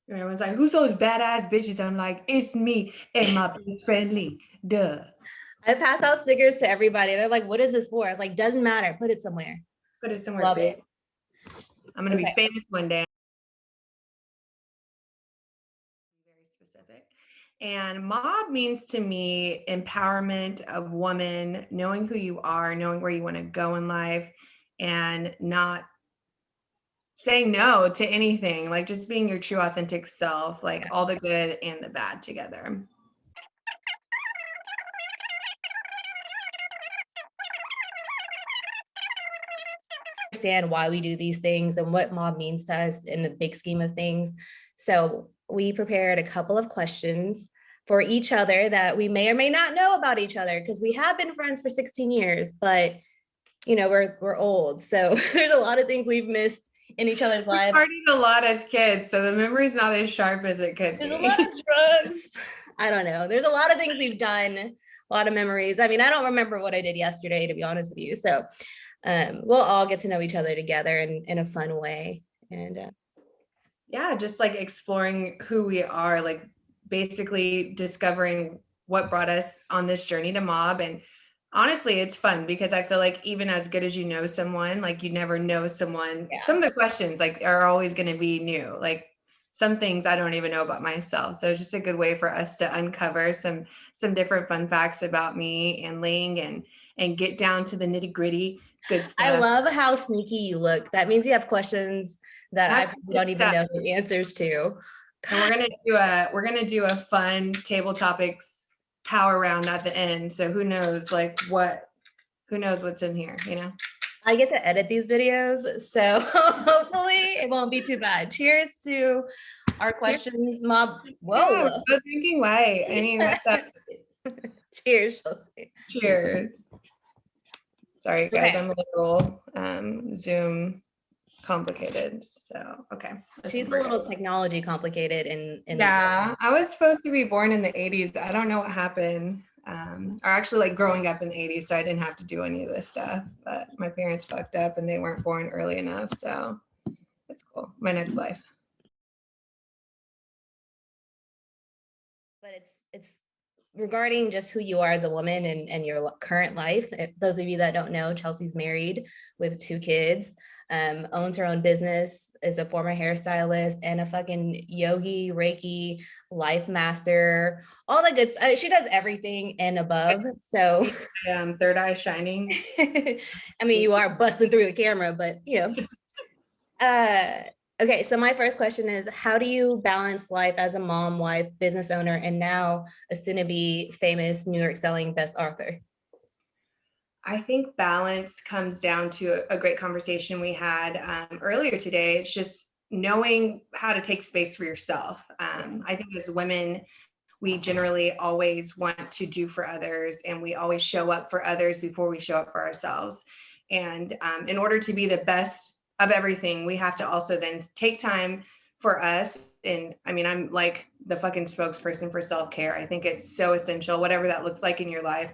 And everyone's like, who's those badass bitches? I'm like, it's me and my best friend Ling. Duh. I pass out stickers to everybody. They're like, what is this for? I was like, doesn't matter. Put it somewhere. Put it somewhere Love big. it. I'm gonna be Okay. famous one day. Very specific. And mob means to me empowerment of woman, knowing who you are, knowing where you want to go in life, and not saying no to anything, like just being your true authentic self, like all the good and the bad together. Understand why we do these things and what mob means to us in the big scheme of things. So we prepared a couple of questions for each other that we may or may not know about each other, because we have been friends for 16 years, but we're old. So there's a lot of things we've missed in each other's lives. We partied a lot as kids, so the memory's not as sharp as it could be. There's a lot of drugs. I don't know. There's a lot of things we've done, a lot of memories. I mean, I don't remember what I did yesterday, to be honest with you. So we'll all get to know each other together in a fun way. And yeah, just like exploring who we are, like basically discovering what brought us on this journey to mob. And honestly, it's fun because I feel like even as good as you know someone, like you never know someone. yeah. Some of the questions like are always going to be new. Like some things I don't even know about myself. So it's just a good way for us to uncover some different fun facts about me and Ling and get down to the nitty-gritty good stuff. I love how sneaky you look. That means you have questions that I don't even know the answers to. And we're gonna do a fun table topics power round at the end. So who knows what's in here, you know? I get to edit these videos, so hopefully it won't be too bad. Cheers to our questions, mob. Whoa. Yeah, so drinking white. I mean, what's up? Cheers, Chelsea. Cheers. Sorry, guys, Okay. I'm a little Zoom complicated. So okay. She's a little technology complicated in yeah, I was supposed to be born in the 80s. I don't know what happened. Or actually like growing up in the 80s, so I didn't have to do any of this stuff. But my parents fucked up and they weren't born early enough. So it's cool. My next life. But it's regarding just who you are as a woman and your current life. If those of you that don't know, Chelsea's married with 2 kids, owns her own business, is a former hairstylist and a fucking yogi, Reiki, life master, all the good stuff. She does everything and above. So third eye shining. I mean, you are busting through the camera, but okay, so my first question is, how do you balance life as a mom, wife, business owner, and now a soon-to-be famous New York selling best author? I think balance comes down to a great conversation we had earlier today. It's just knowing how to take space for yourself. I think as women, we generally always want to do for others, and we always show up for others before we show up for ourselves. And in order to be the best of everything, we have to also then take time for us. And I mean, I'm like the fucking spokesperson for self-care. I think it's so essential, whatever that looks like in your life.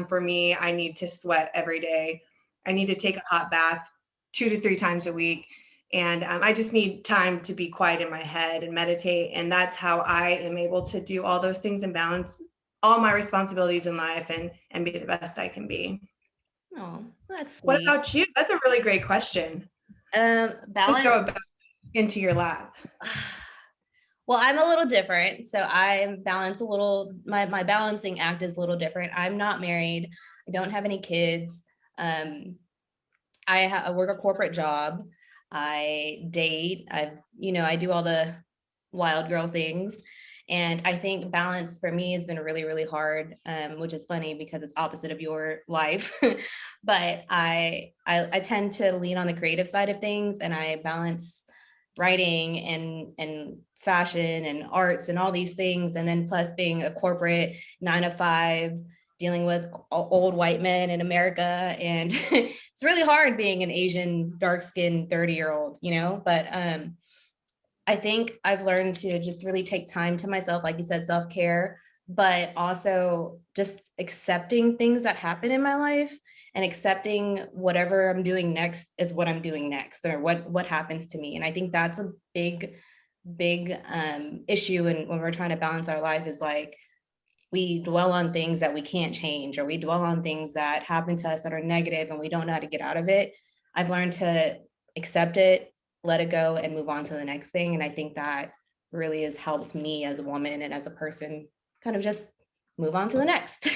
For me, I need to sweat every day. I need to take a hot bath 2 to 3 times a week. And I just need time to be quiet in my head and meditate. And that's how I am able to do all those things and balance all my responsibilities in life and be the best I can be. Oh, that's sweet. What about you? That's a really great question. Balance. Throw it back into your lap. Well, I'm a little different. So I balance a little, my balancing act is a little different. I'm not married. I don't have any kids. I work a corporate job. I date. I do all the wild girl things. And I think balance for me has been really, really hard, which is funny because it's opposite of your life. But I tend to lean on the creative side of things, and I balance writing and fashion and arts and all these things. And then plus being a corporate 9 to 5, dealing with old white men in America. And it's really hard being an Asian, dark-skinned 30-year-old, but I think I've learned to just really take time to myself, like you said, self-care, but also just accepting things that happen in my life and accepting whatever I'm doing next is what I'm doing next, or what happens to me. And I think that's a big big issue, and when we're trying to balance our life, is like we dwell on things that we can't change, or we dwell on things that happen to us that are negative and we don't know how to get out of it. I've learned to accept it, let it go, and move on to the next thing. And I think that really has helped me as a woman and as a person kind of just move on to the next.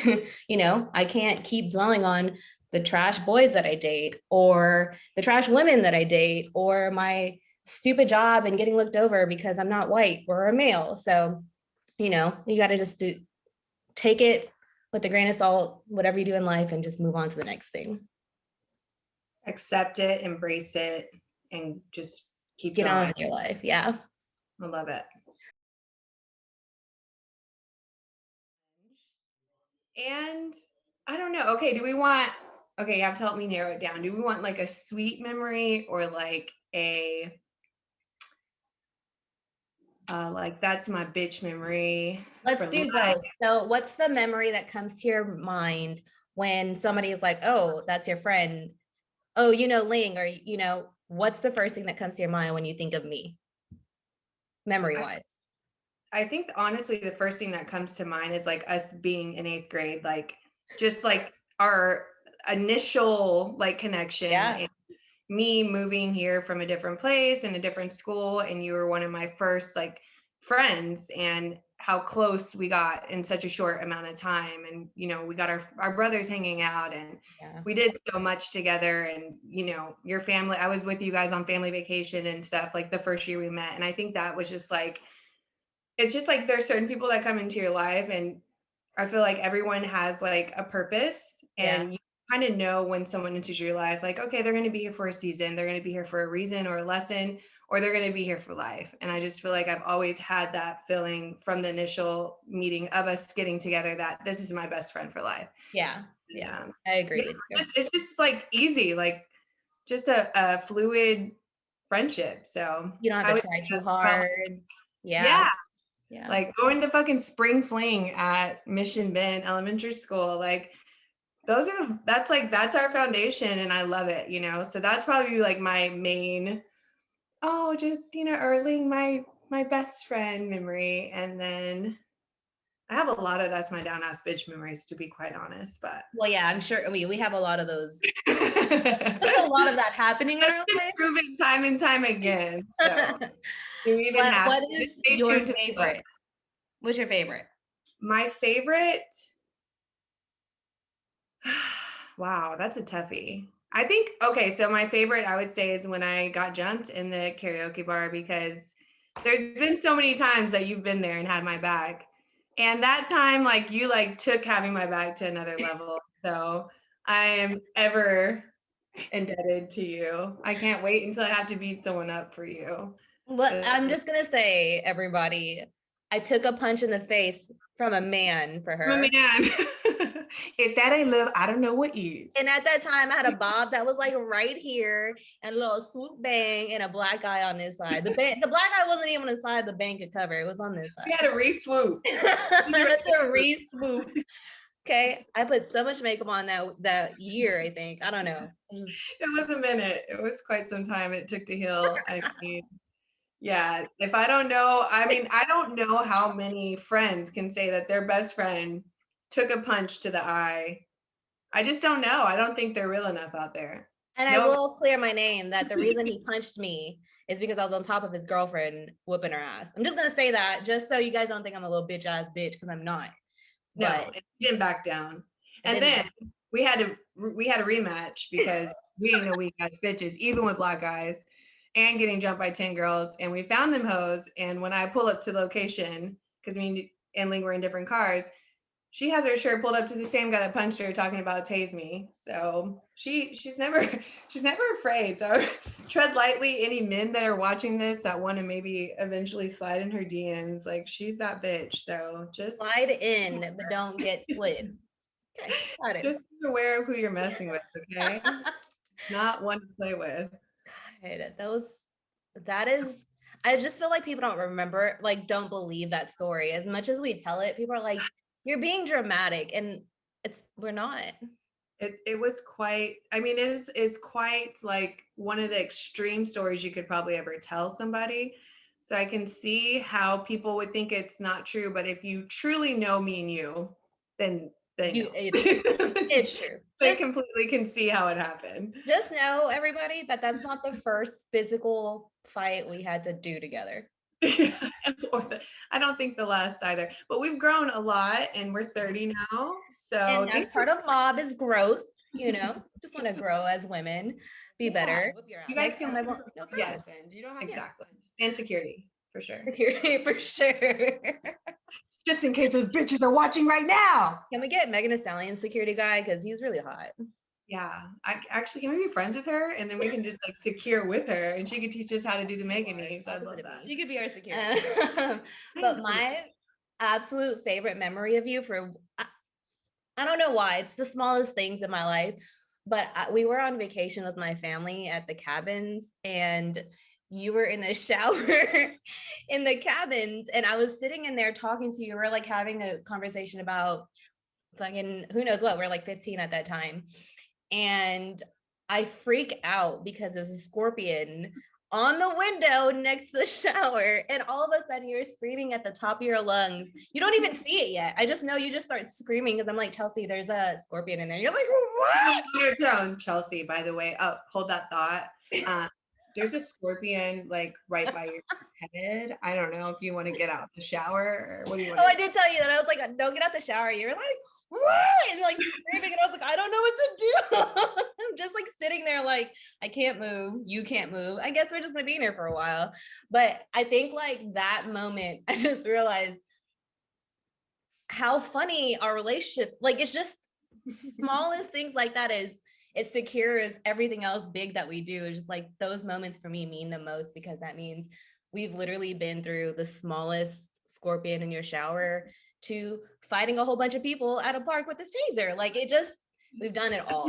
I can't keep dwelling on the trash boys that I date, or the trash women that I date, or my stupid job and getting looked over because I'm not white or a male. So, you got to just take it with a grain of salt, whatever you do in life, and just move on to the next thing. Accept it, embrace it, and just keep Get going on with your life. Yeah. I love it. And I don't know. Okay, you have to help me narrow it down. Do we want like a sweet memory, or like a like that's my bitch memory Let's for do life? both. So, what's the memory that comes to your mind when somebody is like, oh, that's your friend? Oh, Ling, or, what's the first thing that comes to your mind when you think of me, memory wise? I think honestly, the first thing that comes to mind is like us being in 8th grade, like just like our initial like connection, Yeah. and me moving here from a different place and a different school, and you were one of my first like friends, and how close we got in such a short amount of time. And we got our brothers hanging out, and Yeah. we did so much together. And your family, I was with you guys on family vacation and stuff like the first year we met. And I think that was just like, it's just like there's certain people that come into your life, and I feel like everyone has like a purpose, Yeah. and you kind of know when someone enters your life, like, okay, they're going to be here for a season, they're going to be here for a reason or a lesson, or they're going to be here for life. And I just feel like I've always had that feeling from the initial meeting of us getting together, that this is my best friend for life. Yeah. Yeah. Yeah. I agree Yeah. with you. It's just like easy, like just a fluid friendship. So You don't have I to would try say too that's probably, hard. Yeah. yeah. Yeah. Like going to fucking spring fling at Mission Bend Elementary School, like that's our foundation, and I love it. So that's probably like my main, just Erling, my best friend memory. And then I have a lot of that's my down ass bitch memories, to be quite honest, but Well, yeah, I'm sure we have a lot of those. There's a that's lot of that happening in our been life. proven time and time again. So do we even have What to is stay your tuned to the book? favorite? What's your favorite? My favorite, wow, that's a toughie. I think, okay, so my favorite I would say is when I got jumped in the karaoke bar, because there's been so many times that you've been there and had my back. And that time, like you like took having my back to another level. So I am ever indebted to you. I can't wait until I have to beat someone up for you. Well, I'm just gonna say, everybody, I took a punch in the face from a man for I'm a her. man. If that ain't love, I don't know what is. And at that time, I had a bob that was like right here, and a little swoop bang, and a black guy on this side. The black guy wasn't even on the side the bank could cover. It was on this We side. had a re-swoop. That's a re-swoop. Okay, I put so much makeup on that year. I think, I don't know. It was a minute. It was quite some time it took to heal. I mean, yeah, if I don't know, I don't know how many friends can say that their best friend took a punch to the eye. I just don't know. I don't think they're real enough out there. And I No. will clear my name that the reason he punched me is because I was on top of his girlfriend whooping her ass. I'm just gonna say that just so you guys don't think I'm a little bitch ass bitch, because I'm not. No, But it didn't back down. I And didn't. then we had a rematch, because we ain't no weak ass bitches, even with black guys and getting jumped by 10 girls. And we found them hoes. And when I pull up to the location, because me and Ling were in different cars, she has her shirt pulled up to the same guy that punched her, talking about tase me. So she's never she's never afraid. So tread lightly, any men that are watching this that want to maybe eventually slide in her DMs, like she's that bitch. So just Slide in, but don't get slid. Okay, got it. just be aware of who you're messing with, okay? Not one to play with. God, that is, I just feel like people don't remember, like, don't believe that story. As much as we tell it, people are like, you're being dramatic. And we're not. It was quite, it is quite like one of the extreme stories you could probably ever tell somebody. So I can see how people would think it's not true, but if you truly know me and you, then they know. It's true. It's true. They completely can see how it happened. Just know, everybody, that that's not the first physical fight we had to do together. I don't think the last either, but we've grown a lot and we're 30 now. So And that's part of MOBB is growth, you know, just want to grow as women, be better. you guys can learn No from problem. yes, you don't have exactly. And security for sure. Security for sure. Just in case those bitches are watching right now. Can we get Megan Thee Stallion's security guy? Because he's really hot. Yeah, I actually can we be friends with her and then we can just like secure with her and she can teach us how to do the Megan Eves. I'd love that. She could be our security. But my absolute favorite memory of you I don't know why, it's the smallest things in my life, but we were on vacation with my family at the cabins and you were in the shower in the cabins and I was sitting in there talking to you. We were like having a conversation about fucking who knows what. We're like 15 at that time. And I freak out because there's a scorpion on the window next to the shower. And all of a sudden you're screaming at the top of your lungs. You don't even see it yet. I just know you just start screaming because I'm like, Chelsea, there's a scorpion in there. You're like, what? Your tone, Chelsea, by the way. Oh, hold that thought. There's a scorpion like right by your head. I don't know if you want to get out the shower or what do you want? Oh, I did tell you that. I was like, don't get out the shower. You're like, what? And like screaming. And I was like, I don't know what to do. I'm just like sitting there like, I can't move. You can't move. I guess we're just going to be in here for a while. But I think like that moment, I just realized how funny our relationship, like it's just smallest things like that is it secures everything else big that we do. It's just like those moments for me mean the most because that means we've literally been through the smallest scorpion in your shower to fighting a whole bunch of people at a park with a taser. Like it just, we've done it all.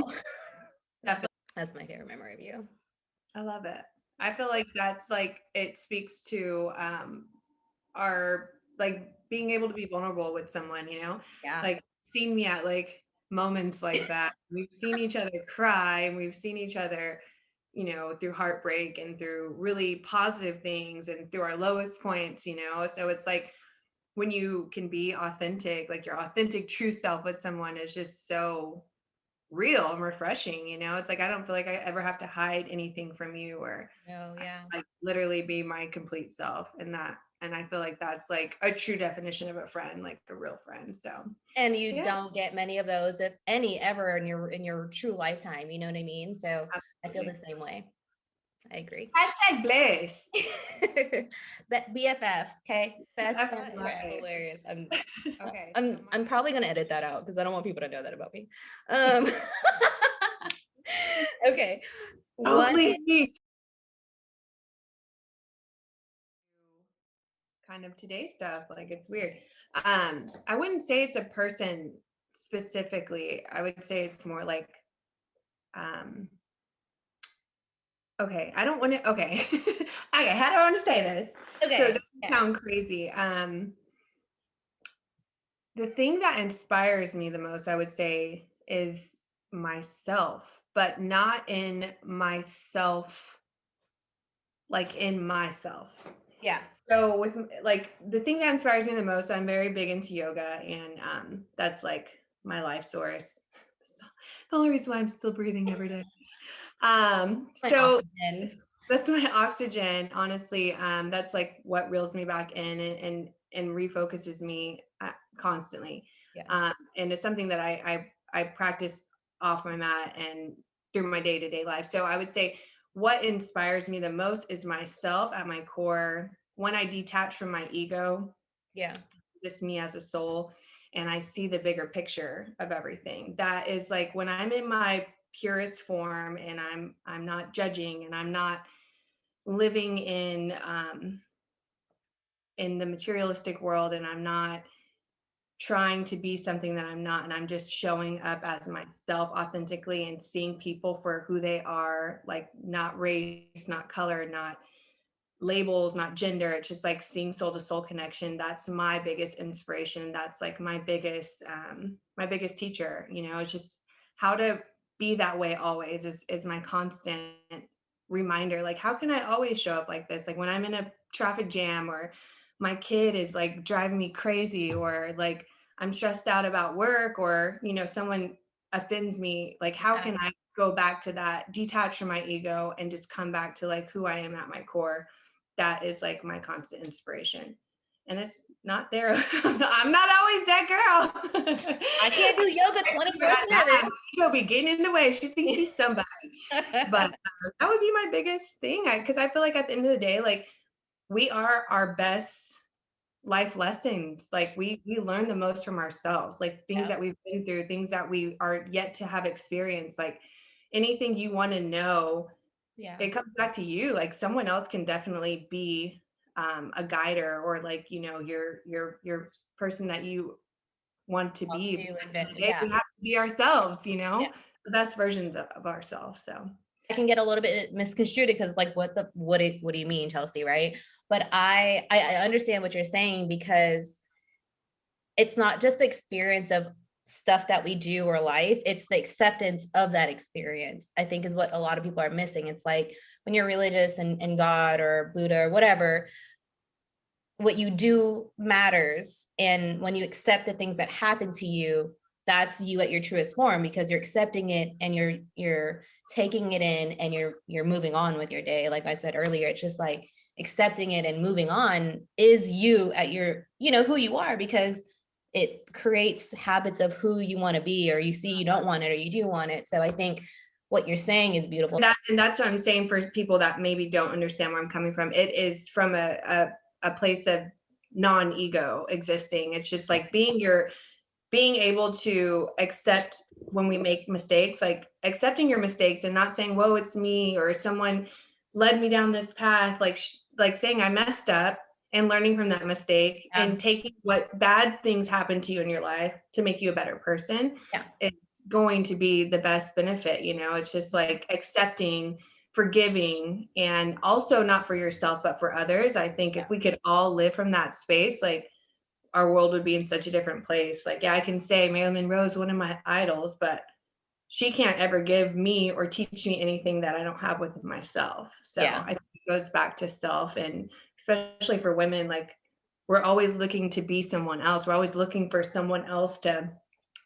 Definitely. That's my favorite memory of you. I love it. I feel like that's like, it speaks to our like being able to be vulnerable with someone, you know, Yeah. like seeing me at like moments like that. We've seen each other cry and we've seen each other, you know, through heartbreak and through really positive things and through our lowest points, you know. So it's like when you can be authentic, like your authentic true self with someone is just so real and refreshing, you know. It's like I don't feel like I ever have to hide anything from you or like literally be my complete self. And I feel like that's like a true definition of a friend, like a real friend. So and you don't get many of those, if any, ever in your true lifetime, you know what I mean? So I feel the same way. I agree. Hashtag bliss. BFF, okay? Best friend. Hilarious. I'm probably gonna edit that out because I don't want people to know that about me. Okay. Kind of today's stuff, like it's weird. I wouldn't say it's a person specifically. I would say it's more like okay, I don't want to okay. Okay, how do I want to say this? Okay. So it doesn't sound crazy. The thing that inspires me the most, I would say, is myself, but not in myself, like in myself. Yeah. So with like the thing that inspires me the most, I'm very big into yoga and that's like my life source. The only reason why I'm still breathing every day. So that's my oxygen, honestly. That's like what reels me back in and refocuses me constantly. Yeah. And it's something that I practice off my mat and through my day-to-day life. So I would say what inspires me the most is myself at my core. When I detach from my ego, just me as a soul, and I see the bigger picture of everything. That is like when I'm in my purest form and I'm not judging and I'm not living in the materialistic world and I'm not trying to be something that I'm not, and I'm just showing up as myself authentically and seeing people for who they are, like not race, not color, not labels, not gender. It's just like seeing soul to soul connection. That's my biggest inspiration. That's like my biggest teacher, you know. It's just how to be that way always is my constant reminder, like, how can I always show up like this? Like when I'm in a traffic jam, or my kid is like driving me crazy, or like I'm stressed out about work, or, someone offends me, like how Yeah. can I go back to that, detach from my ego and just come back to like who I am at my core? That is like my constant inspiration. And it's not there. I'm not always that girl. I can't do yoga That ego be getting in the way. She thinks she's somebody. But 24/7. that would be my biggest thing, because I feel like at the end of the day, like, we are our best life lessons. Like, we learn the most from ourselves, like things Yeah. that we've been through, things that we are yet to have experienced. Like anything you want to know, Yeah. it comes back to you. Like someone else can definitely be a guider, or like, your person that you want to Talk be. But to at the end of invent. the day, Yeah. we have to be ourselves, Yeah. the best versions of ourselves. So I can get a little bit misconstrued because like what do you mean, Chelsea, right? But I understand what you're saying, because it's not just the experience of stuff that we do or life, it's the acceptance of that experience, I think, is what a lot of people are missing. It's like when you're religious and God or Buddha or whatever, what you do matters. And when you accept the things that happen to you, that's you at your truest form, because you're accepting it and you're taking it in, and you're moving on with your day. Like I said earlier, it's just like accepting it and moving on is you at your, who you are, because it creates habits of who you want to be, or you see you don't want it or you do want it. So I think what you're saying is beautiful. and that's what I'm saying for people that maybe don't understand where I'm coming from. It is from a place of non-ego existing. It's just like being able to accept when we make mistakes, like accepting your mistakes and not saying, whoa, it's me, or someone led me down this path, like saying I messed up and learning from that mistake, Yeah. and taking what bad things happen to you in your life to make you a better person. Yeah. It's going to be the best benefit. It's just like accepting, forgiving, and also not for yourself, but for others. I think if we could all live from that space, like our world would be in such a different place. Like, yeah, I can say Marilyn Monroe is one of my idols, but she can't ever give me or teach me anything that I don't have within myself. So Yeah. I think it goes back to self, and especially for women, like we're always looking to be someone else. We're always looking for someone else to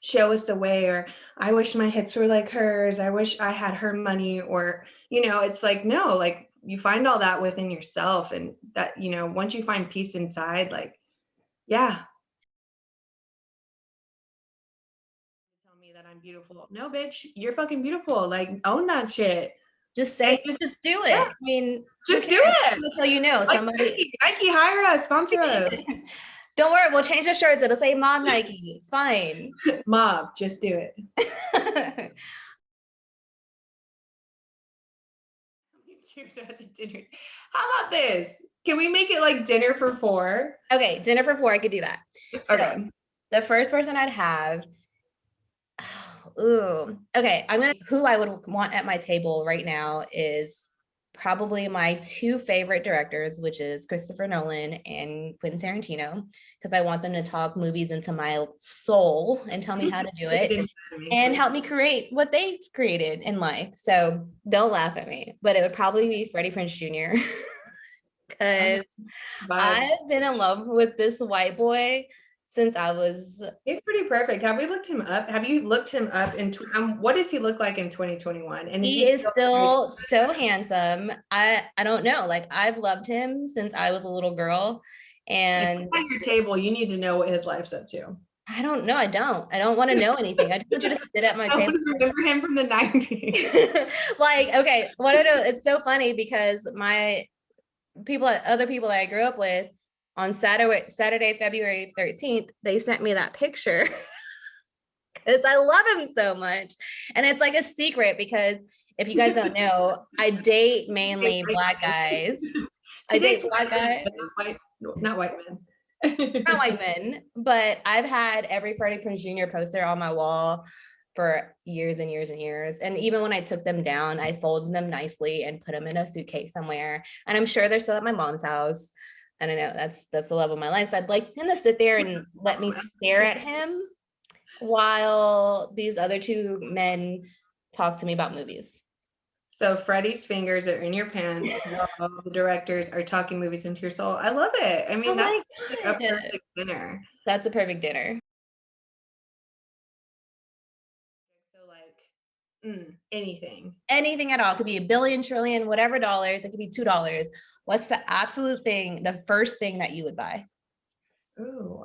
show us the way, or I wish my hips were like hers. I wish I had her money, or, it's like, no, like you find all that within yourself. And that, once you find peace inside, like, yeah, tell me that I'm beautiful. No, bitch, you're fucking beautiful. Like, own that shit. Just And say, just do yeah, it. I mean, who just do cares? it. Until Like somebody. Nike, hire us, sponsor us. Don't worry, we'll change the shirts. It'll say MOBB Nike. It's fine. MOBB, just do it. Cheers at the dinner. How about this? Can we make it like dinner for 4? Okay, dinner for 4. I could do that. So Okay. the first person I'd have, okay, who I would want at my table right now is probably my 2 favorite directors, which is Christopher Nolan and Quentin Tarantino, because I want them to talk movies into my soul and tell me how to do it and help me create what they've created in life. So don't laugh at me, but it would probably be Freddie Prinze Jr. because I've been in love with this white boy since I was. He's pretty perfect. Have we looked him up? Have you looked him up in what does he look like in 2021? And He is still so handsome. I don't know. Like I've loved him since I was a little girl. And at your table, you need to know what his life's up to. I don't know. I don't want to know anything. I just want you to sit at my table. I remember him from the 90s. Like, okay, what I know, it's so funny because other people that I grew up with on Saturday, February 13th, they sent me that picture because I love him so much. And it's like a secret because if you guys don't know, I date mainly Black guys. I date Black guys. Not white men. Not white men, but I've had every Freddie Prinze Jr. poster on my wall for years and years and years. And even when I took them down, I folded them nicely and put them in a suitcase somewhere. And I'm sure they're still at my mom's house. I don't know, that's the love of my life. So I'd like him to sit there and let me stare at him while these other 2 men talk to me about movies. So Freddy's fingers are in your pants while the directors are talking movies into your soul. I love it. I mean, Oh my that's like a God. perfect dinner. That's a perfect dinner. So like anything. Anything at all. It could be a billion, trillion, whatever dollars. It could be $2. What's the absolute thing, the first thing that you would buy? Ooh.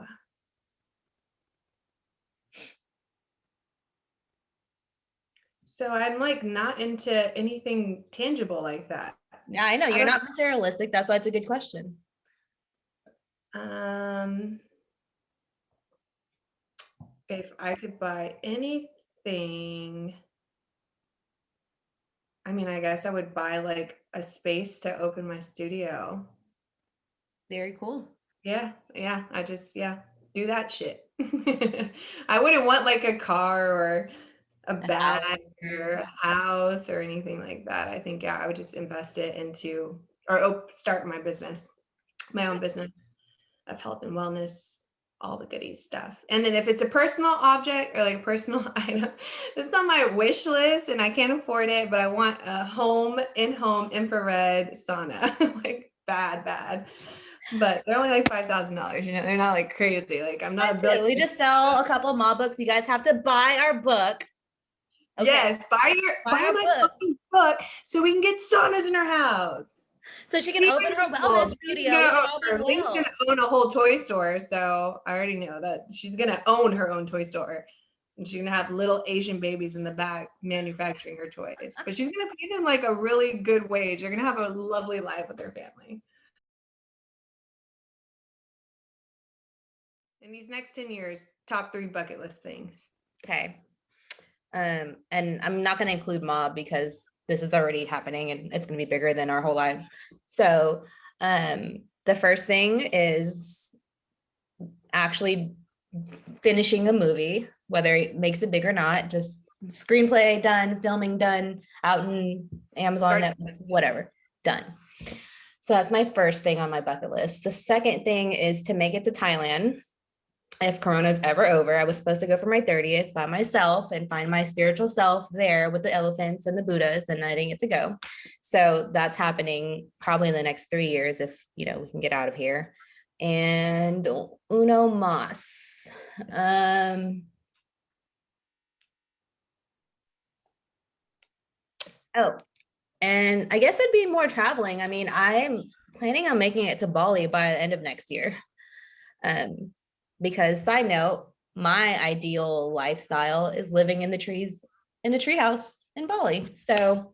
So I'm like not into anything tangible like that. Yeah, I know I you're don't not materialistic. That's why it's a good question. if I could buy anything, I mean, I guess I would buy like a space to open my studio. Very cool. Yeah, yeah. I just do that shit. I wouldn't want like a car or a A bag house. or a house or anything like that. I think I would just invest it into or start my own business of health and wellness, all the goodies stuff. And then if it's a personal object or like a personal item, it's not my wish list and I can't afford it, but I want a in-home infrared sauna, like bad. But they're only like $5,000, they're not like crazy. Like I'm not a That's it. We billion. just sell a couple of MOBB books. You guys have to buy our book. Okay. Yes, buy Buy our my book. fucking book so we can get saunas in our house. So she can open her wellness studio. We can all be Ling's well. gonna own a whole toy store, so I already know that she's gonna own her own toy store. And she's gonna have little Asian babies in the back manufacturing her toys. But she's gonna pay them like a really good wage. They're gonna have a lovely life with their family. In these next 10 years, top 3 bucket list things. Okay. And I'm not going to include MOBB because this is already happening and it's going to be bigger than our whole lives. So the first thing is actually finishing a movie, whether it makes it big or not, just screenplay done, filming done, out in Amazon, Netflix, whatever, done. So that's my first thing on my bucket list. The second thing is to make it to Thailand. If Corona's ever over, I was supposed to go for my 30th by myself and find my spiritual self there with the elephants and the Buddhas, and I didn't get to go. So that's happening probably in the next 3 years if we can get out of here. And uno mas. Oh, and I guess it'd be more traveling. I mean, I'm planning on making it to Bali by the end of next year. Because side note, my ideal lifestyle is living in the trees in a treehouse in Bali. So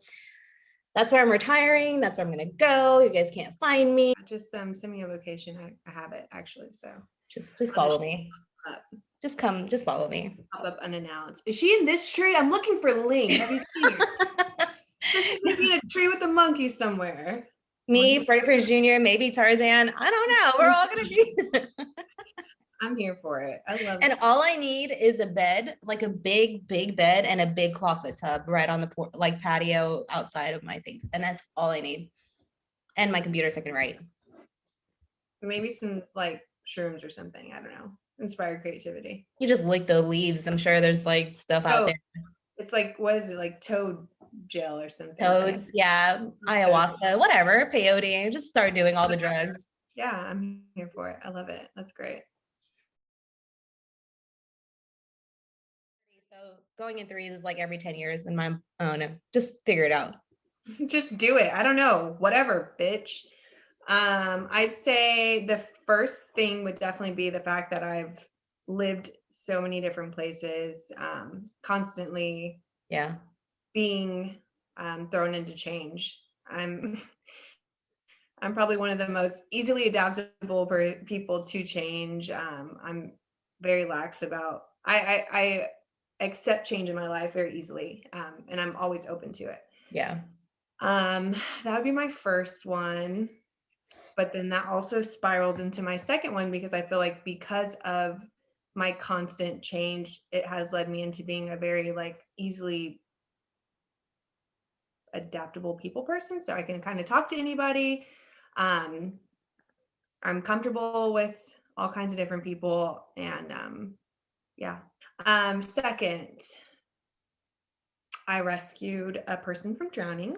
that's where I'm retiring. That's where I'm gonna go. You guys can't find me. Just send me a location. I have it actually. So just follow me. Just come, just follow me. Pop up unannounced. Is she in this tree? I'm looking for Ling. Have you seen her? She's gonna be in a tree with a monkey somewhere. Me, Freddie Prinze Jr., maybe Tarzan. I don't know. We're all gonna be. I'm here for it. I love it. And all I need is a bed, like a big bed and a big closet tub right on the like patio outside of my things. And that's all I need. And my computer so I can write. Maybe some like shrooms or something. I don't know. Inspire creativity. You just lick the leaves. I'm sure there's like stuff out there. It's like, what is it? Like toad gel or something. Toads, yeah, ayahuasca, whatever, peyote. Just start doing all the drugs. Yeah, I'm here for it. I love it. That's great. So going in threes is like every 10 years in my own. Just figure it out. Just do it. I don't know. Whatever, bitch. I'd say the first thing would definitely be the fact that I've lived so many different places, constantly being thrown into change. I'm probably one of the most easily adaptable people to change. I'm very lax about I accept change in my life very easily, and I'm always open to it. Yeah. That would be my first one. But then that also spirals into my second one because I feel like because of my constant change, it has led me into being a very like easily adaptable people person. So I can kind of talk to anybody. I'm comfortable with all kinds of different people. And second, I rescued a person from drowning.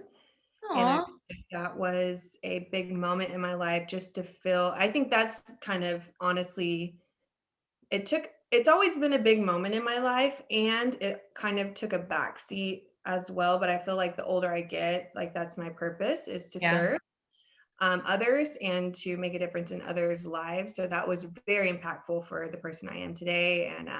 And I Aw. think that was a big moment in my life just to feel, I think that's kind of honestly, it's always been a big moment in my life, and it kind of took a back seat as well. But I feel like the older I get, like that's my purpose, is to Yeah. serve others and to make a difference in others' lives. So that was very impactful for the person I am today. And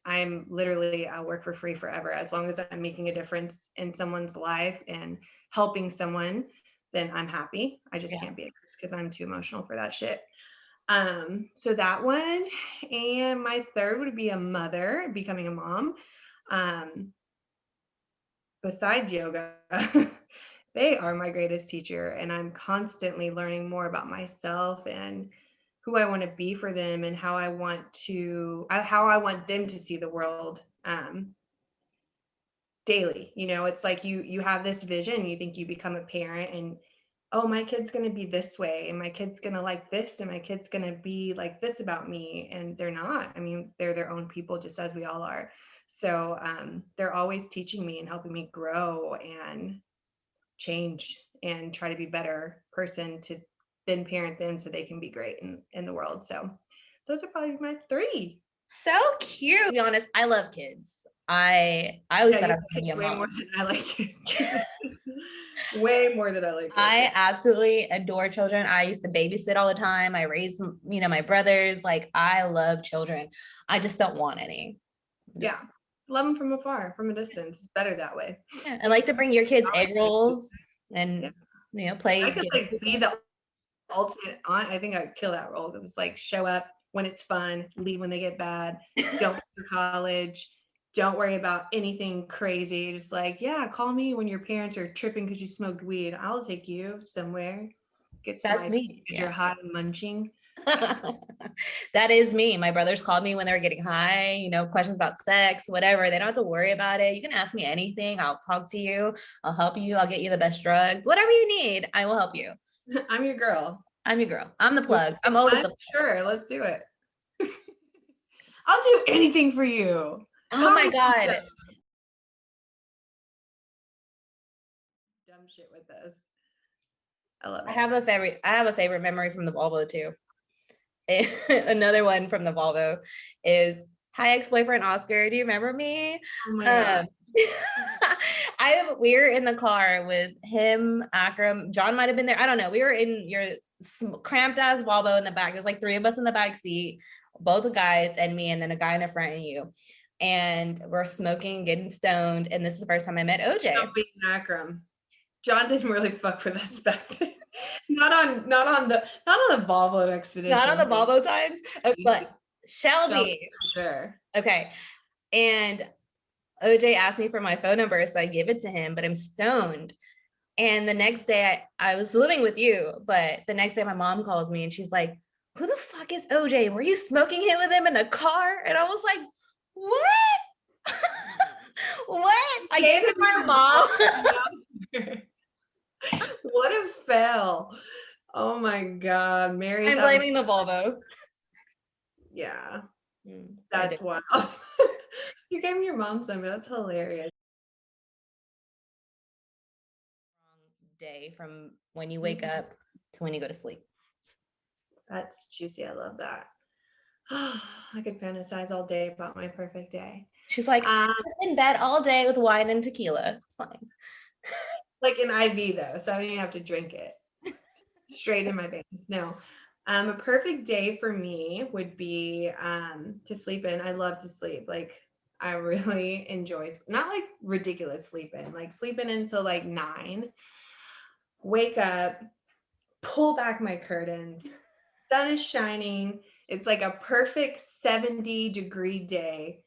I'm literally, I'll work for free forever. As long as I'm making a difference in someone's life and helping someone, then I'm happy. I just Yeah. can't be a nurse because I'm too emotional for that shit. So that one. And my third would be a mother, becoming a mom. Um, Besides yoga, they are my greatest teacher, and I'm constantly learning more about myself and who I want to be for them and how I want them to see the world daily. It's like you have this vision, you think you become a parent, and oh, my kid's going to be this way, and my kid's going to like this, and my kid's going to be like this about me, and they're not. I mean, they're their own people just as we all are. So they're always teaching me and helping me grow and change and try to be a better person to then parent them so they can be great in the world. So those are probably my three. So cute. To be honest, I love kids. I always Yeah, thought you I was like gonna be a way mom. more than I like it. Way more than I like it. I absolutely adore children. I used to babysit all the time. I raised, my brothers. Like, I love children. I just don't want any. Yeah. Love them from afar, from a distance. It's better that way. Yeah, I like to bring your kids egg rolls Yeah. and play. I could like be the ultimate aunt. I think I'd kill that role because it's like show up when it's fun, leave when they get bad, don't go to college, don't worry about anything crazy. Just like, yeah, call me when your parents are tripping because you smoked weed. I'll take you somewhere, get some That's ice cream me. because Yeah. you're hot and munching. That is me. My brothers called me when they were getting high, questions about sex, whatever. They don't have to worry about it. You can ask me anything. I'll talk to you. I'll help you. I'll get you the best drugs. Whatever you need, I will help you. I'm your girl. I'm your girl. I'm the plug. I'm always the plug. Sure, let's do it. I'll do anything for you. Oh my God. Dumb shit with this. I love I it. have a favorite memory from the Volvo too. Another one from the Volvo is, hi, ex-boyfriend Oscar. Do you remember me? Oh my God. We were in the car with him, Akram, John might have been there. I don't know. We were in your cramped ass Volvo in the back. There's like three of us in the back seat, both guys and me, and then a guy in the front and you. And we're smoking, getting stoned. And this is the first time I met OJ. Don't be Akram. John didn't really fuck with us back then. Not on the Volvo expedition. Not on the Volvo times, but Shelby. Sure. Okay. And OJ asked me for my phone number, so I give it to him, but I'm stoned. And the next day I was living with you, but the next day my mom calls me and she's like, who the fuck is OJ? Were you smoking him with him in the car? And I was like, what? What? I gave it to my mom. What a fail. Oh my God. Mary's I'm blaming the Volvo. Yeah. That's wild. You gave me your mom's number. That's hilarious. Day from when you wake up to when you go to sleep. That's juicy. I love that. I could fantasize all day about my perfect day. She's like, just in bed all day with wine and tequila. It's fine. Like an IV though, so I don't even have to drink it. Straight in my veins. No. A perfect day for me would be to sleep in. I love to sleep. Like I really enjoy, not like ridiculous sleeping, like sleeping until like 9, wake up, pull back my curtains, sun is shining. It's like a perfect 70-degree day,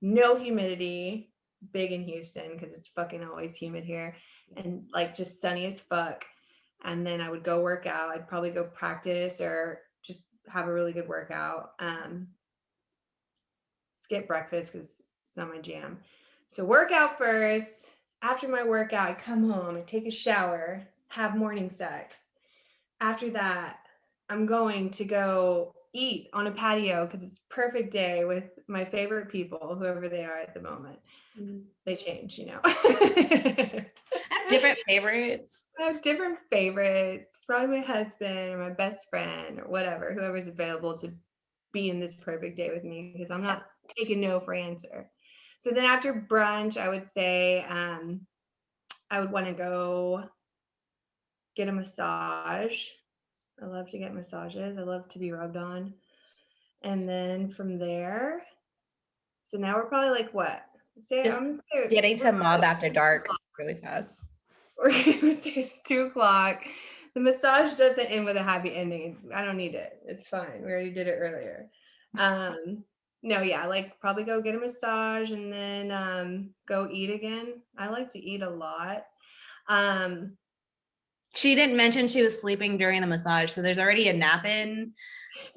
no humidity, big in Houston because it's fucking always humid here, and like just sunny as fuck. And then I would go work out. I'd probably go practice or just have a really good workout. Skip breakfast because it's not my jam. So workout first. After my workout, I come home and take a shower, have morning sex. After that, I'm going to go eat on a patio because it's a perfect day with my favorite people, whoever they are at the moment. They change, At Different favorites. I have different favorites. Probably my husband or my best friend or whatever, whoever's available to be in this perfect day with me, because I'm not taking no for answer. So then after brunch, I would say I would want to go get a massage. I love to get massages. I love to be rubbed on. And then from there, so now we're probably like what? Just getting to MOBB after dark really fast. We're gonna say it's 2 o'clock. The massage doesn't end with a happy ending. I don't need it. It's fine. We already did it earlier. No, yeah, like probably go get a massage and then go eat again. I like to eat a lot. She didn't mention she was sleeping during the massage, so there's already a nap in.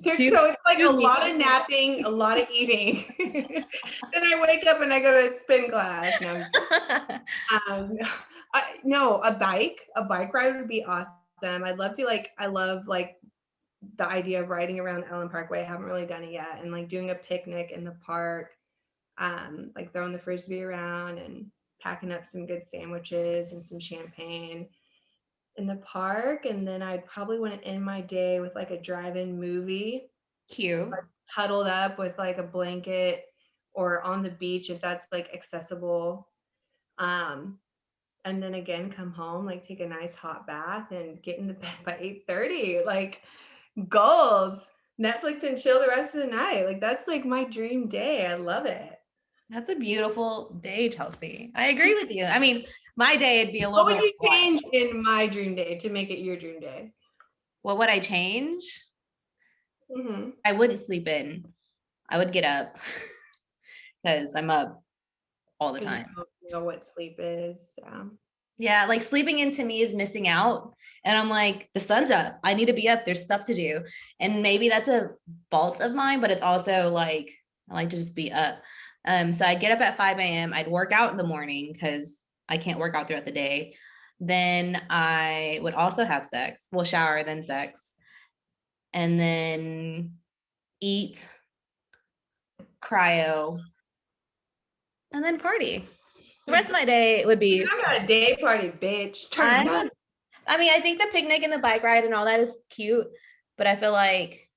So it's like a lot of napping, a lot of eating. Then I wake up and I go to a spin class. No, a bike ride would be awesome. I'd love to I love like the idea of riding around Ellen Parkway. I haven't really done it yet. And like doing a picnic in the park, like throwing the frisbee around and packing up some good sandwiches and some champagne in the park. And then I'd probably want to end my day with like a drive-in movie. Cute. Like, huddled up with like a blanket or on the beach if that's like accessible. And then again, come home, like take a nice hot bath and get into bed by 8:30. Like goals, Netflix and chill the rest of the night. Like that's like my dream day. I love it. That's a beautiful day, Chelsea. I agree with you. I mean, my day would be a little What more. would you change in my dream day to make it your dream day? What would I change? I wouldn't sleep in. I would get up because I'm up all the time. You don't know what sleep is. Yeah, like sleeping in to me is missing out. And I'm like, the sun's up. I need to be up. There's stuff to do. And maybe that's a fault of mine, but it's also like, I like to just be up. So I'd get up at 5 a.m. I'd work out in the morning because I can't work out throughout the day. Then I would also have sex. Well, shower, then sex. And then eat, cryo, and then party. The rest of my day would be. I'm not a day party, bitch. I mean, I think the picnic and the bike ride and all that is cute, but I feel like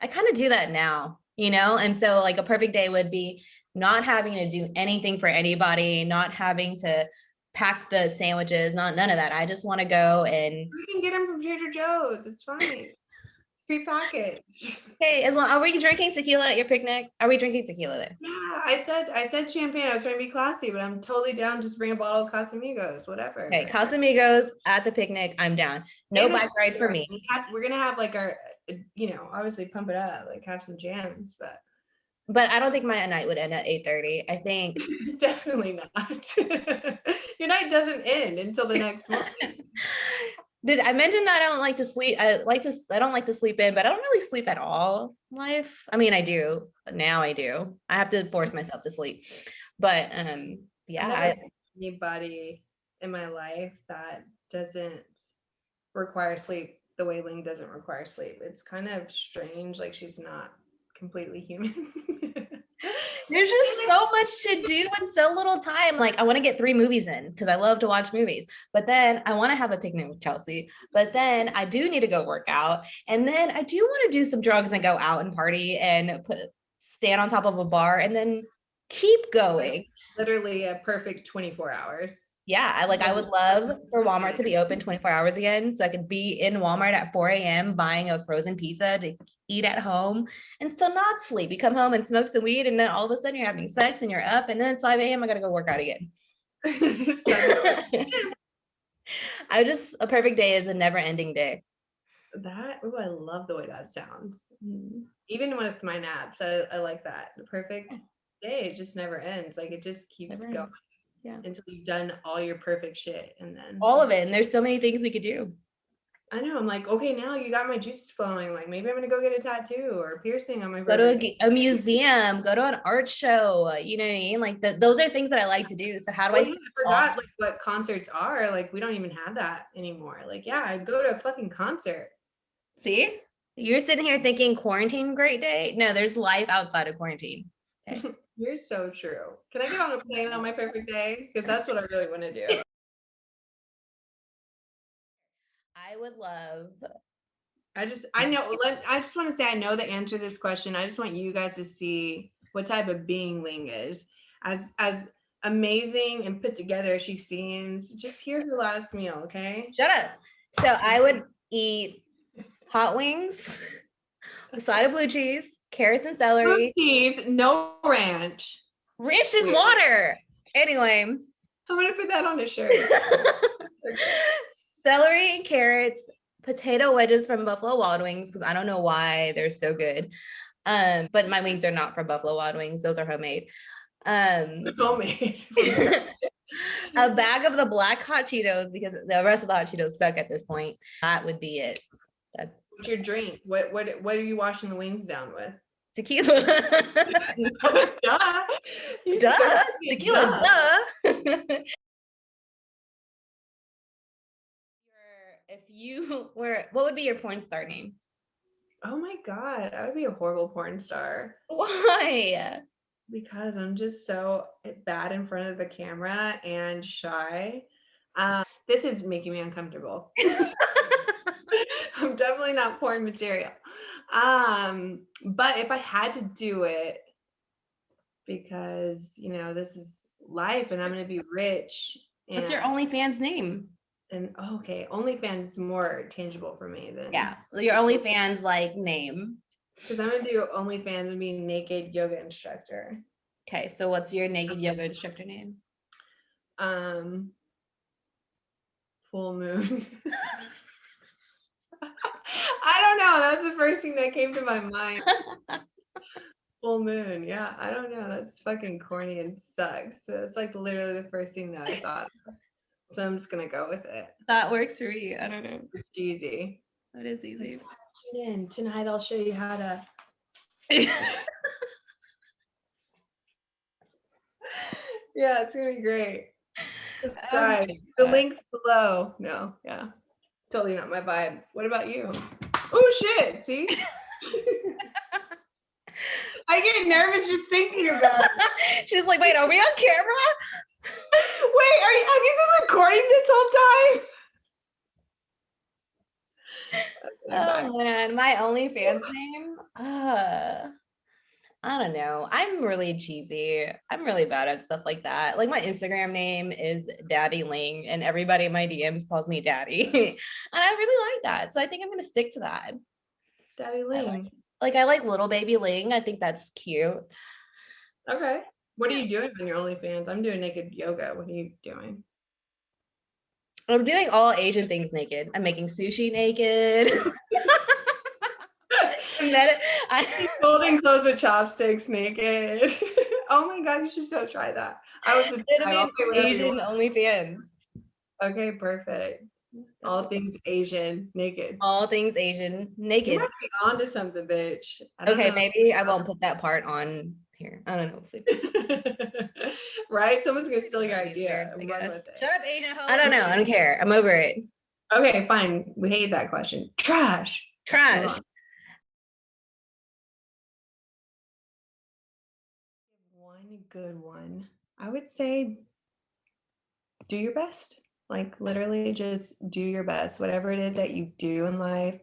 I kind of do that now, you know? And so like a perfect day would be not having to do anything for anybody, not having to pack the sandwiches, none of that. I just want to go and you can get them from Trader Joe's. It's fine. It's prepackaged. Hey, as long are we drinking tequila at your picnic? Are we drinking tequila there? Yeah, I said champagne. I was trying to be classy, but I'm totally down. Just bring a bottle of Casamigos, whatever. Okay, Casamigos at the picnic. I'm down. No bike ride for me. We're gonna have like our, obviously pump it up, like have some jams, but I don't think my night would end at 8:30. I think definitely not. Your night doesn't end until the next morning. Did I mention that I don't like to sleep? I don't like to sleep in, but I don't really sleep at all in life. I mean, I do. Now I do. I have to force myself to sleep. But yeah. Anybody in my life that doesn't require sleep the way Ling doesn't require sleep. It's kind of strange. Like she's not completely human. There's just so much to do in so little time. Like I want to get 3 movies in because I love to watch movies, but then I want to have a picnic with Chelsea, but then I do need to go work out. And then I do want to do some drugs and go out and party and stand on top of a bar and then keep going. Literally a perfect 24 hours. Yeah, I would love for Walmart to be open 24 hours again. So I could be in Walmart at 4 a.m. buying a frozen pizza to eat at home and still not sleep. You come home and smoke some weed and then all of a sudden you're having sex and you're up and then it's 5 a.m. I got to go work out again. A perfect day is a never ending day. I love the way that sounds. Even with my naps, I like that. The perfect day just never ends. Like it just keeps going. Yeah. Until you've done all your perfect shit and then all of it. And there's so many things we could do. I know. I'm like, okay, now you got my juices flowing. Like maybe I'm gonna go get a tattoo or a piercing on my go to a museum, go to an art show. You know what I mean? Like those are things that I like to do. So how do I forgot like what concerts are? Like we don't even have that anymore. Like yeah, I'd go to a fucking concert. See? You're sitting here thinking quarantine great day. No, there's life outside of quarantine. Okay. You're so true. Can I get on a plane on my perfect day? Because that's what I really want to do. I would love. I just want to say I know the answer to this question. I just want you guys to see what type of being Ling is. As amazing and put together as she seems, just hear her last meal, okay? Shut up. So I would eat hot wings, a side of blue cheese, carrots and Blue celery. cheese, no ranch. Ranch is Weird. water. Anyway. I'm gonna put that on a shirt. Celery and carrots, potato wedges from Buffalo Wild Wings, because I don't know why they're so good. But my wings are not from Buffalo Wild Wings. Those are homemade. Homemade. A bag of the black hot Cheetos, because the rest of the hot Cheetos suck at this point. That would be it. That's What's your drink? What are you washing the wings down with? tequila. Duh. Duh. Tequila, duh. If you were, what would be your porn star name? Oh my God, I would be a horrible porn star. Why? Because I'm just so bad in front of the camera and shy. This is making me uncomfortable. I'm definitely not porn material. But if I had to do it, because this is life and I'm gonna be rich. What's your OnlyFans name? And okay, OnlyFans is more tangible for me than your OnlyFans like name. Because I'm gonna do OnlyFans and be naked yoga instructor. Okay, so what's your naked yoga instructor name? Full Moon. I don't know. That's the first thing that came to my mind. Full Moon. Yeah, I don't know. That's fucking corny and sucks. So it's like literally the first thing that I thought of. So I'm just gonna go with it. That works for me. I don't know. It's easy. That is easy. Tune in. Tonight I'll show you how to. Yeah, it's gonna be great. Subscribe. The link's below. No, yeah. Totally not my vibe. What about you? Oh shit, see? I get nervous just thinking about it. She's like, wait, are we on camera? Wait, have you been recording this whole time? Oh man, my OnlyFans name? I don't know. I'm really cheesy. I'm really bad at stuff like that. Like my Instagram name is Daddy Ling, and everybody in my DMs calls me Daddy. And I really like that. So I think I'm gonna stick to that. Daddy Ling. I like little baby Ling. I think that's cute. Okay. What are you doing on your OnlyFans? I'm doing naked yoga. What are you doing? I'm doing all Asian things naked. I'm making sushi naked. I'm holding clothes with chopsticks naked. Oh my God, you should so try that. It'll be Asian OnlyFans. Okay, perfect. All things Asian naked. All things Asian naked. You might be onto something, bitch. Okay, maybe I won't put that part on here. I don't know. Right? Someone's gonna steal your idea. Shut up, Asian hoe. I don't know. I don't care. I'm over it. Okay, fine. We hate that question. Trash. One good one. I would say do your best. Like literally just do your best. Whatever it is that you do in life,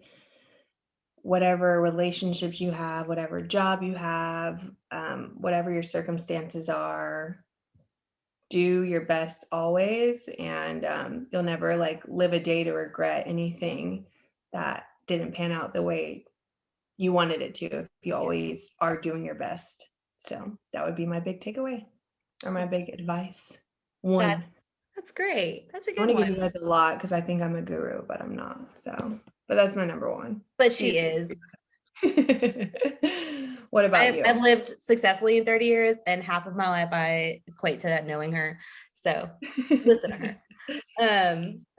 whatever relationships you have, whatever job you have, whatever your circumstances are, do your best always. And you'll never live a day to regret anything that didn't pan out the way you wanted it to if you always are doing your best. So that would be my big takeaway or my big advice. One. That's great. That's a good one. I want to give you guys a lot because I think I'm a guru, but I'm not. So, but that's my number one. But she is. What about you? I've lived successfully in 30 years, and half of my life I equate to that knowing her. So listen to her.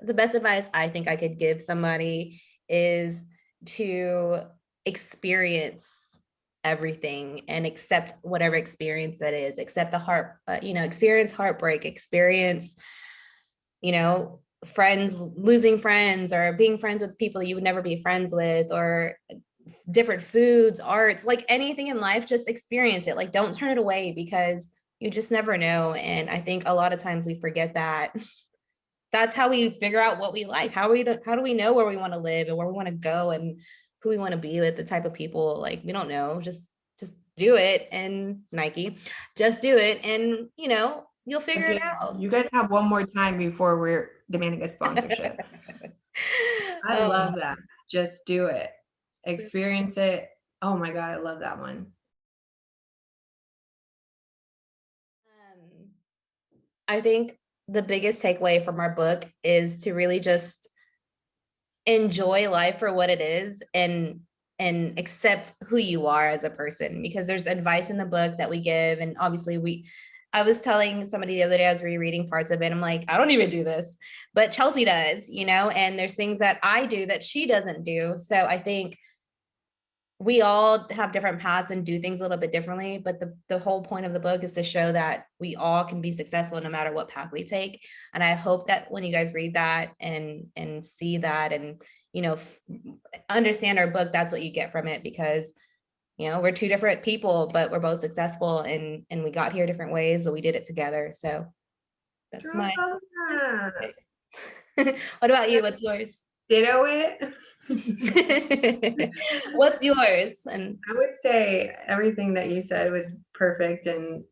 The best advice I think I could give somebody is to experience everything and accept whatever experience that is. Accept the experience heartbreak, experience, friends, losing friends, or being friends with people you would never be friends with, or different foods, arts, like anything in life, just experience it. Like, don't turn it away because you just never know. And I think a lot of times we forget that that's how we figure out what we like. How do we know where we want to live and where we want to go and who we want to be with, the type of people, like, we don't know. Just do it, and Nike, just do it, and you'll figure it Again, out. you guys have one more time before we're demanding a sponsorship. I um, love that. Just do it. Experience it. Oh my God, I love that one. I think the biggest takeaway from our book is to really just enjoy life for what it is, and accept who you are as a person, because there's advice in the book that we give, and obviously I was telling somebody the other day, I was rereading parts of it, I'm like, I don't even do this, but Chelsea does, and there's things that I do that she doesn't do. So I think we all have different paths and do things a little bit differently, but the whole point of the book is to show that we all can be successful no matter what path we take. And I hope that when you guys read that and see that, and understand our book, that's what you get from it, because we're two different people, but we're both successful, and we got here different ways, but we did it together. So that's my what about you? What's yours? Ditto it. What's yours? And I would say everything that you said was perfect and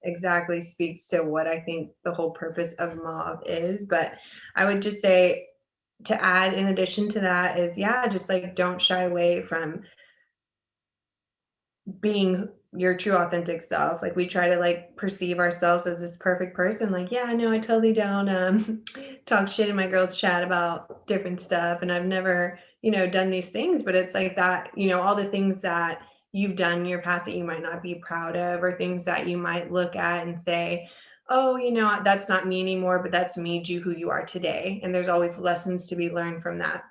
exactly speaks to what I think the whole purpose of MOBB is. But I would just say, to add in addition to that, is yeah, just like don't shy away from being your true authentic self. Like, we try to like perceive ourselves as this perfect person. Like, yeah, no, I totally don't talk shit in my girls chat about different stuff, and I've never, done these things. But it's like that, all the things that you've done in your past that you might not be proud of, or things that you might look at and say, oh, that's not me anymore, but that's made you who you are today. And there's always lessons to be learned from that.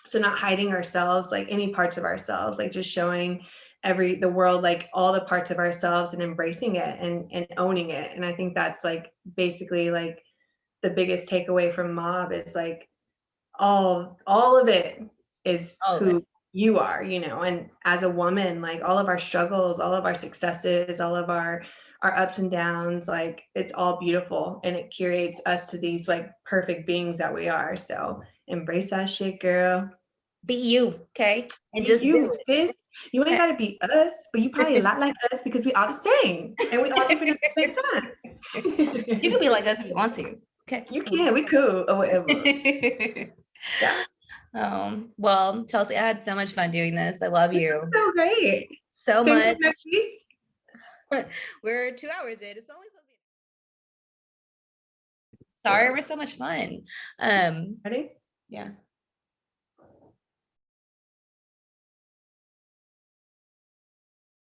So not hiding ourselves, like any parts of ourselves, like just showing the world, like all the parts of ourselves, and embracing it and owning it. And I think that's like basically like the biggest takeaway from MOBB is like all of it is all of it. who you are, and as a woman, like all of our struggles, all of our successes, all of our ups and downs, like it's all beautiful, and it curates us to these like perfect beings that we are. So embrace that shit, girl. Be you, okay? And Be just do you, sis. You ain't it. gotta be us, but you probably a lot like us, because we all the same, and we all different at the same time. You can be like us if you want to. Okay. You can, we cool, or whatever. Yeah. Well, Chelsea, I had so much fun doing this. I love you So great. so Same much. thing next week. We're 2 hours in. It's only supposed to be. Sorry, we're so much fun. Ready? Yeah.